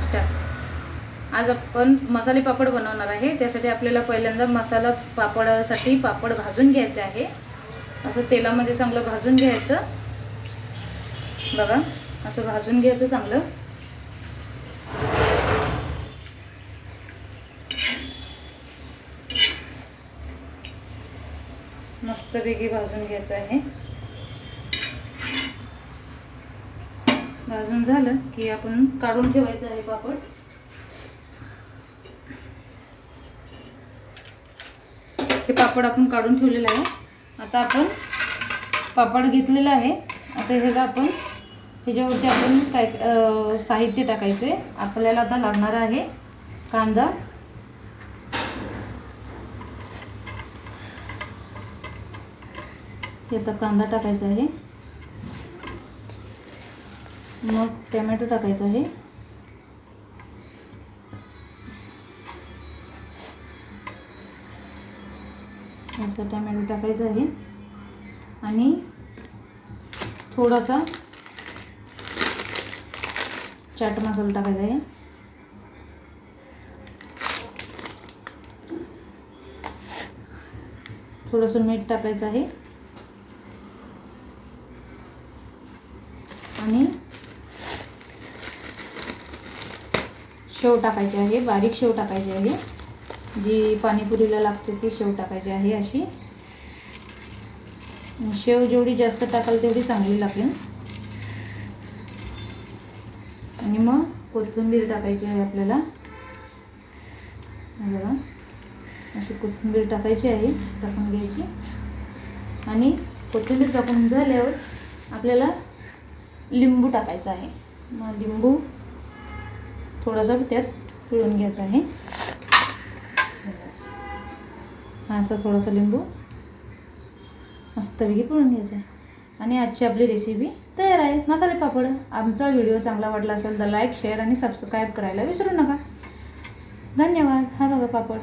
नमस्कार. आज आपण मसाले पापड बनवणार आहे. त्यासाठी आपल्याला पहिल्यांदा मसाला पापडासाठी पापड भाजून घ्यायचे आहे. असं तेलामध्ये चांगलं भाजून घ्यायचं. बघा, असं भाजून घ्यायचं चांगलं. मस्तपैकी भाजून घ्यायचं आहे. भाजून झालं की आपण काढून ठेवायचं आहे पापड. हे पापड आपण काढून ठेवलेलं आहे. आता आपण पापड घेतलेलं आहे. आता ह्याला आपण ह्याच्यावरती आपण काय साहित्य टाकायचे. आपल्याला आता लागणार आहे कांदा, आता कांदा टाकायचा आहे. मग टोमॅटो टाकायचा आहे. असं टोमॅटो टाकायचा आहे आणि थोडासा चाट मसाला टाकायचा आहे. थोडंसं मीठ टाकायचं आहे आणि शेव टाकायची आहे. बारीक शेव टाकायची आहे. जी पाणीपुरीला लागते ती शेव टाकायची आहे. अशी शेव जेवढी जास्त टाकाल तेवढी चांगली लागेल. आणि मग कोथिंबीर टाकायची आहे आपल्याला. बघा, अशी कोथिंबीर टाकायची आहे. टाकून घ्यायची आणि कोथिंबीर टाकून झाल्यावर आपल्याला लिंबू टाकायचा आहे. मग लिंबू थोडासा त्यात पिळून घ्यायचा आहे. असा थोडासा लिंबू मस्तपैकी पिळून घ्यायचा आहे. आणि आजची आपली रेसिपी तयार आहे, मसाले पापड. आमचा व्हिडिओ चांगला वाटला असेल तर लाईक, शेअर आणि सबस्क्राईब करायला विसरू नका. धन्यवाद. हा बघा पापड.